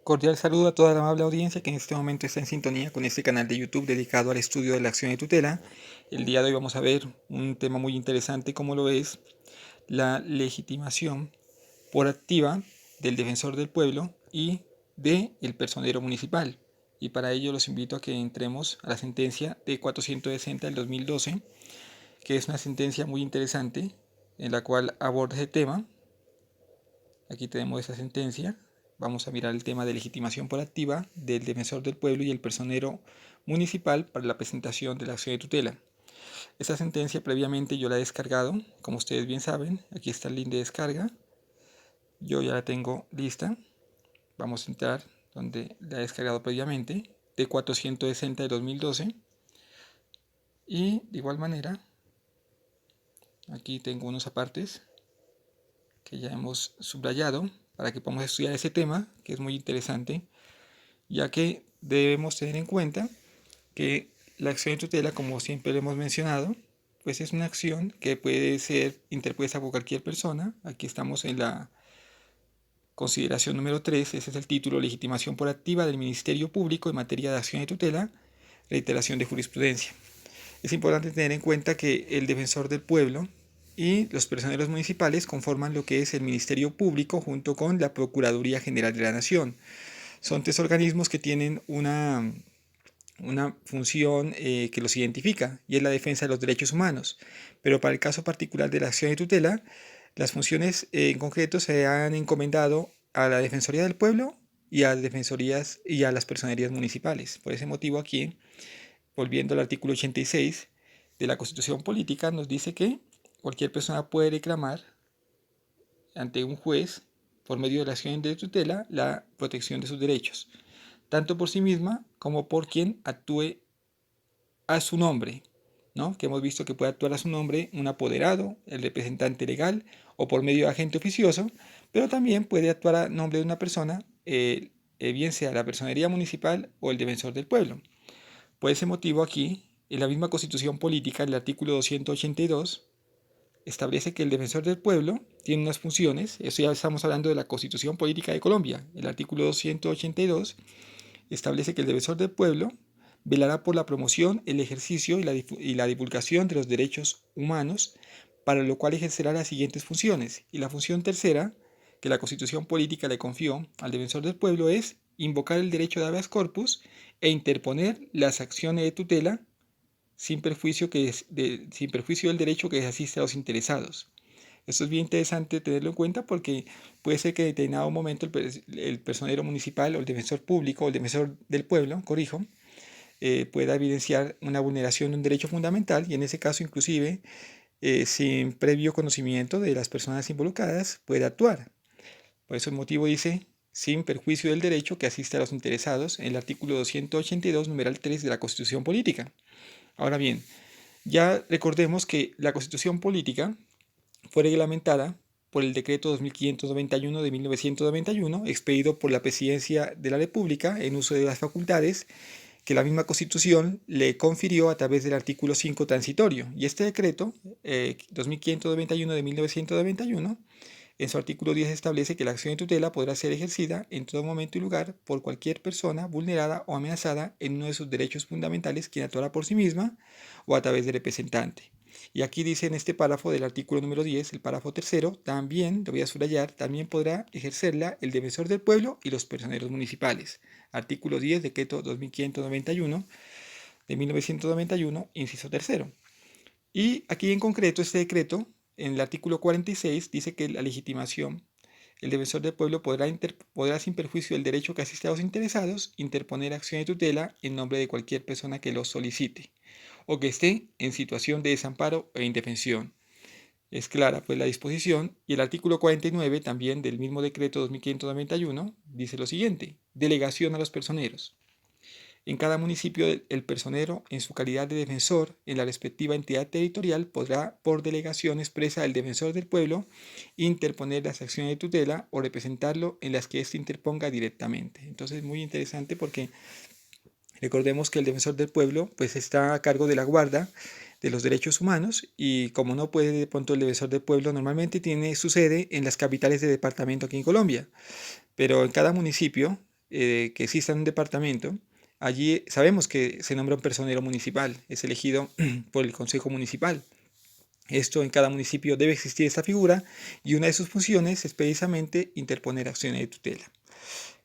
Cordial saludo a toda la amable audiencia que en este momento está en sintonía con este canal de YouTube dedicado al estudio de la acción de tutela. El día de hoy vamos a ver un tema muy interesante como lo es la legitimación por activa del defensor del pueblo y del personero municipal. Y para ello los invito a que entremos a la sentencia de 460 del 2012, que es una sentencia muy interesante en la cual aborda ese tema. Aquí tenemos esa sentencia. Vamos a mirar el tema de legitimación por activa del defensor del pueblo y el personero municipal para la presentación de la acción de tutela. Esta sentencia previamente yo la he descargado, como ustedes bien saben. Aquí está el link de descarga. Yo ya la tengo lista. Vamos a entrar donde la he descargado previamente, de 460 de 2012. Y de igual manera, aquí tengo unos apartes que ya hemos subrayado para que podamos estudiar ese tema, que es muy interesante, ya que debemos tener en cuenta que la acción de tutela, como siempre lo hemos mencionado, pues es una acción que puede ser interpuesta por cualquier persona. Aquí estamos en la consideración número 3, ese es el título: legitimación por activa del Ministerio Público en materia de acción de tutela, reiteración de jurisprudencia. Es importante tener en cuenta que el defensor del pueblo y los personeros municipales conforman lo que es el Ministerio Público junto con la Procuraduría General de la Nación. Son tres organismos que tienen una función que los identifica, y es la defensa de los derechos humanos. Pero para el caso particular de la acción de tutela, las funciones en concreto se han encomendado a la Defensoría del Pueblo y a las defensorías y a las personerías municipales. Por ese motivo aquí, volviendo al artículo 86 de la Constitución Política, nos dice que cualquier persona puede reclamar ante un juez, por medio de la acción de tutela, la protección de sus derechos, tanto por sí misma como por quien actúe a su nombre, ¿no? Que hemos visto que puede actuar a su nombre un apoderado, el representante legal o por medio de agente oficioso, pero también puede actuar a nombre de una persona, bien sea la personería municipal o el defensor del pueblo. Por ese motivo aquí, en la misma Constitución Política, el artículo 282, establece que el defensor del pueblo tiene unas funciones. Eso ya estamos hablando de la Constitución Política de Colombia. El artículo 282 establece que el defensor del pueblo velará por la promoción, el ejercicio y la divulgación de los derechos humanos, para lo cual ejercerá las siguientes funciones. Y la función tercera, que la Constitución Política le confió al defensor del pueblo, es invocar el derecho de habeas corpus e interponer las acciones de tutela sin perjuicio del derecho que asiste a los interesados. Esto es bien interesante tenerlo en cuenta porque puede ser que en determinado momento el personero municipal o el defensor público o el defensor del pueblo, corrijo, pueda evidenciar una vulneración de un derecho fundamental, y en ese caso inclusive sin previo conocimiento de las personas involucradas puede actuar. Por eso el motivo dice sin perjuicio del derecho que asiste a los interesados en el artículo 282, numeral 3 de la Constitución Política. Ahora bien, ya recordemos que la Constitución Política fue reglamentada por el decreto 2591 de 1991, expedido por la Presidencia de la República en uso de las facultades que la misma Constitución le confirió a través del artículo 5 transitorio. Y este decreto, 2591 de 1991, en su artículo 10 establece que la acción de tutela podrá ser ejercida en todo momento y lugar por cualquier persona vulnerada o amenazada en uno de sus derechos fundamentales, quien actuará por sí misma o a través de representante. Y aquí dice en este párrafo del artículo número 10, el párrafo tercero, también, lo voy a subrayar, también podrá ejercerla el defensor del pueblo y los personeros municipales. Artículo 10, decreto 2591 de 1991, inciso tercero. Y aquí en concreto este decreto, en el artículo 46, dice que la legitimación, el defensor del pueblo podrá, sin perjuicio del derecho que asiste a los interesados, interponer acción de tutela en nombre de cualquier persona que lo solicite o que esté en situación de desamparo e indefensión. Es clara pues la disposición. Y el artículo 49 también del mismo decreto 2591 dice lo siguiente: delegación a los personeros. En cada municipio, el personero, en su calidad de defensor en la respectiva entidad territorial, podrá, por delegación expresa del defensor del pueblo, interponer las acciones de tutela o representarlo en las que éste interponga directamente. Entonces, muy interesante porque recordemos que el defensor del pueblo pues está a cargo de la guarda de los derechos humanos, y como no puede, de pronto el defensor del pueblo normalmente tiene su sede en las capitales de departamento aquí en Colombia, pero en cada municipio que exista un departamento, allí sabemos que se nombra un personero municipal, es elegido por el Consejo Municipal. Esto en cada municipio debe existir esta figura y una de sus funciones es precisamente interponer acciones de tutela,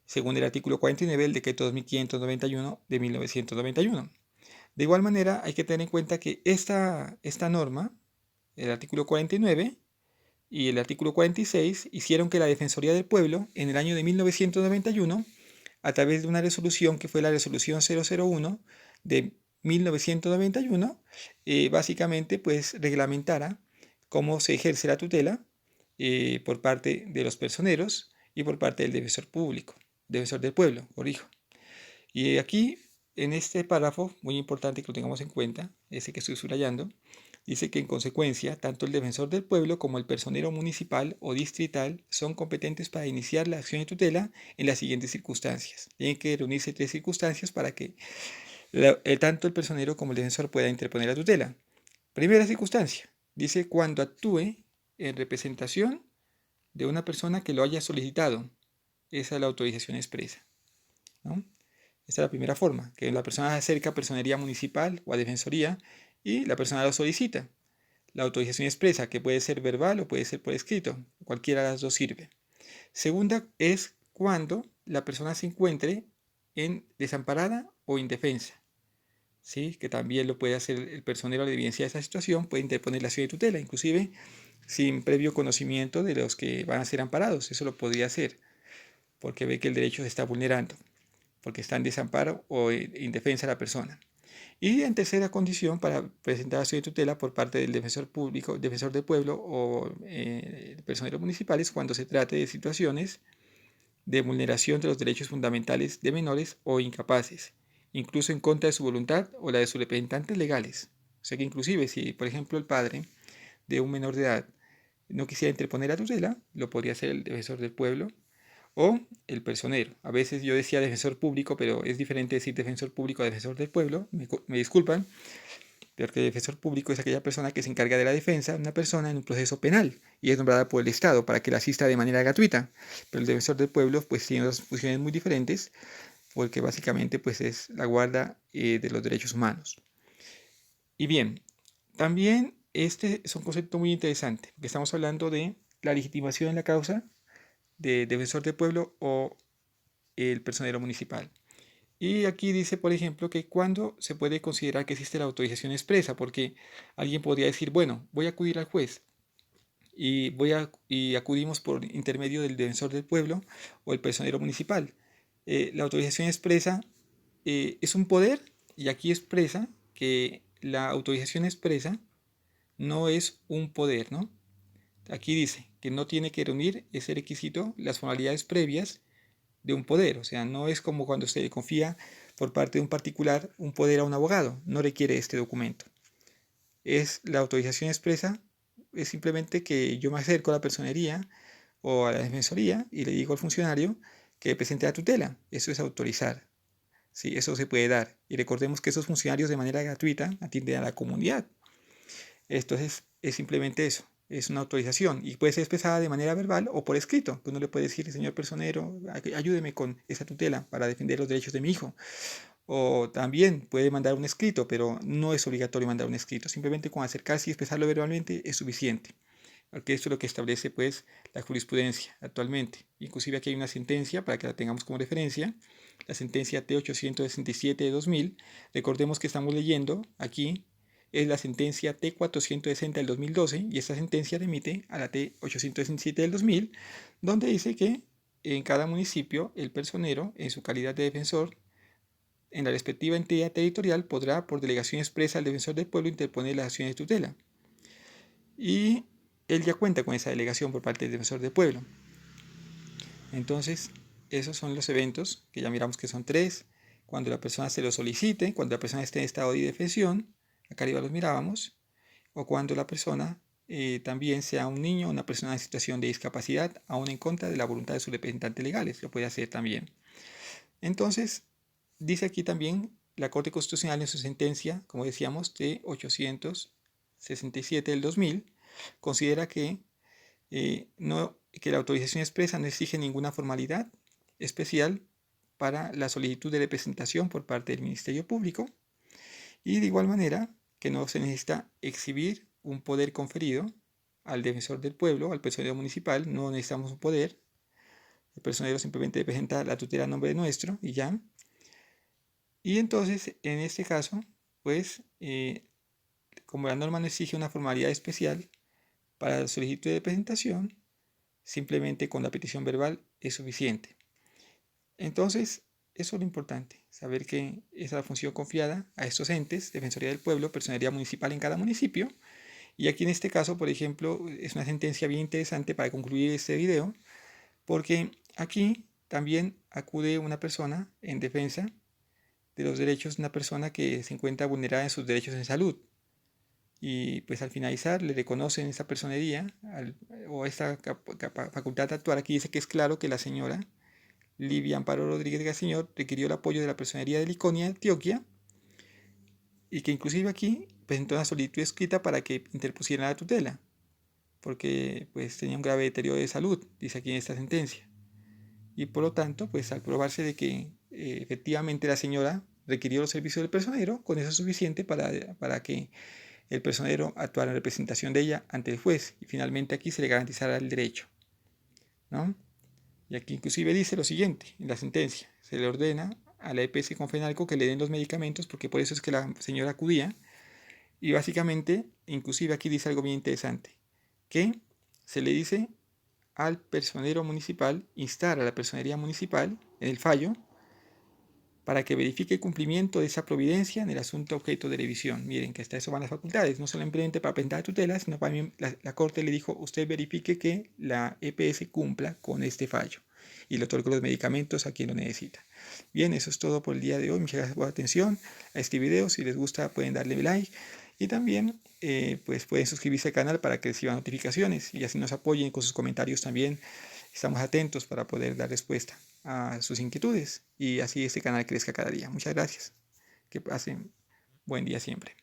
según el artículo 49 del decreto 2591 de 1991. De igual manera, hay que tener en cuenta que esta norma, el artículo 49 y el artículo 46, hicieron que la Defensoría del Pueblo, en el año de 1991, a través de una resolución que fue la resolución 001 de 1991, básicamente pues reglamentara cómo se ejerce la tutela por parte de los personeros y por parte del defensor público, defensor del pueblo, corrijo. Y aquí, en este párrafo, muy importante que lo tengamos en cuenta, ese que estoy subrayando, dice que en consecuencia, tanto el defensor del pueblo como el personero municipal o distrital son competentes para iniciar la acción de tutela en las siguientes circunstancias. Tienen que reunirse 3 circunstancias para que tanto el personero como el defensor puedan interponer la tutela. Primera circunstancia, dice cuando actúe en representación de una persona que lo haya solicitado. Esa es la autorización expresa, ¿no? Esta es la primera forma, que la persona se acerca a personería municipal o a defensoría y la persona lo solicita. La autorización expresa, que puede ser verbal o puede ser por escrito, cualquiera de las dos sirve. Segunda es cuando la persona se encuentre en desamparada o indefensa, ¿sí? Que también lo puede hacer el personero al evidenciar esa situación, puede interponer la acción de tutela, inclusive sin previo conocimiento de los que van a ser amparados. Eso lo podría hacer, porque ve que el derecho se está vulnerando, porque está en desamparo o indefensa la persona. Y en tercera condición, para presentar acción de tutela por parte del defensor público, defensor del pueblo o personeros municipales cuando se trate de situaciones de vulneración de los derechos fundamentales de menores o incapaces, incluso en contra de su voluntad o la de sus representantes legales. O sea que inclusive si, por ejemplo, el padre de un menor de edad no quisiera interponer la tutela, lo podría hacer el defensor del pueblo o el personero. A veces yo decía defensor público, pero es diferente decir defensor público a defensor del pueblo, me disculpan, porque el defensor público es aquella persona que se encarga de la defensa de una persona en un proceso penal y es nombrada por el Estado para que la asista de manera gratuita. Pero el defensor del pueblo pues tiene dos funciones muy diferentes porque básicamente pues es la guarda de los derechos humanos. Y bien, también este es un concepto muy interesante, porque estamos hablando de la legitimación en la causa de defensor del pueblo o el personero municipal. Y aquí dice, por ejemplo, que cuando se puede considerar que existe la autorización expresa, porque alguien podría decir, bueno, voy a acudir al juez y acudimos por intermedio del defensor del pueblo o el personero municipal. La autorización expresa es un poder y aquí expresa que la autorización expresa no es un poder, ¿no? Aquí dice que no tiene que reunir ese requisito, las formalidades previas de un poder, o sea, no es como cuando se le confía por parte de un particular un poder a un abogado, no requiere este documento. Es la autorización expresa, es simplemente que yo me acerco a la personería o a la defensoría y le digo al funcionario que presente la tutela, eso es autorizar, sí, eso se puede dar. Y recordemos que esos funcionarios de manera gratuita atienden a la comunidad. Entonces es simplemente eso, es una autorización y puede ser expresada de manera verbal o por escrito. Uno le puede decir, señor personero, ayúdeme con esa tutela para defender los derechos de mi hijo. O también puede mandar un escrito, pero no es obligatorio mandar un escrito. Simplemente con acercarse y expresarlo verbalmente es suficiente. Porque esto es lo que establece pues la jurisprudencia actualmente. Inclusive aquí hay una sentencia para que la tengamos como referencia, la sentencia T867 de 2000. Recordemos que estamos leyendo aquí es la sentencia T460 del 2012 y esta sentencia remite a la T867 del 2000, donde dice que en cada municipio el personero, en su calidad de defensor, en la respectiva entidad territorial podrá, por delegación expresa al defensor del pueblo, interponer las acciones de tutela. Y él ya cuenta con esa delegación por parte del defensor del pueblo. Entonces, esos son los eventos que ya miramos que son 3. Cuando la persona se lo solicite, cuando la persona esté en estado de indefensión, acá arriba los mirábamos, o cuando la persona también sea un niño o una persona en situación de discapacidad, aún en contra de la voluntad de sus representantes legales, lo puede hacer también. Entonces, dice aquí también la Corte Constitucional en su sentencia, como decíamos, de 867 del 2000, considera que que la autorización expresa no exige ninguna formalidad especial para la solicitud de representación por parte del Ministerio Público, y de igual manera que no se necesita exhibir un poder conferido al defensor del pueblo, al personero municipal. No necesitamos un poder, el personero simplemente presenta la tutela a nombre de nuestro y ya. Y entonces, en este caso, pues, como la norma no exige una formalidad especial para la solicitud de presentación, simplemente con la petición verbal es suficiente. Entonces, eso es lo importante, saber que esa es la función confiada a estos entes, Defensoría del Pueblo, Personería Municipal en cada municipio. Y aquí en este caso, por ejemplo, es una sentencia bien interesante para concluir este video, porque aquí también acude una persona en defensa de los derechos de una persona que se encuentra vulnerada en sus derechos en salud. Y pues al finalizar le reconocen esta personería o esta facultad de actuar. Aquí dice que es claro que la señora Livia Amparo Rodríguez Gassiñor requirió el apoyo de la personería de Liconia, Antioquia, y que inclusive aquí presentó una solicitud escrita para que interpusieran la tutela, porque pues tenía un grave deterioro de salud, dice aquí en esta sentencia. Y por lo tanto, pues al probarse de que efectivamente la señora requirió los servicios del personero, con eso es suficiente para que el personero actuara en representación de ella ante el juez, y finalmente aquí se le garantizará el derecho, ¿no? Y aquí inclusive dice lo siguiente en la sentencia: se le ordena a la EPS Confenalco que le den los medicamentos, porque por eso es que la señora acudía. Y básicamente, inclusive aquí dice algo bien interesante, que se le dice al personero municipal, instar a la personería municipal en el fallo para que verifique el cumplimiento de esa providencia en el asunto objeto de revisión. Miren que hasta eso van las facultades, no solamente para presentar tutela, sino también la Corte le dijo: usted verifique que la EPS cumpla con este fallo y le otorgue los medicamentos a quien lo necesita. Bien, eso es todo por el día de hoy. Muchas gracias por la atención a este video. Si les gusta, pueden darle like, y también pues pueden suscribirse al canal para que reciban notificaciones y así nos apoyen con sus comentarios también. Estamos atentos para poder dar respuesta a sus inquietudes y así este canal crezca cada día. Muchas gracias. Que pasen buen día siempre.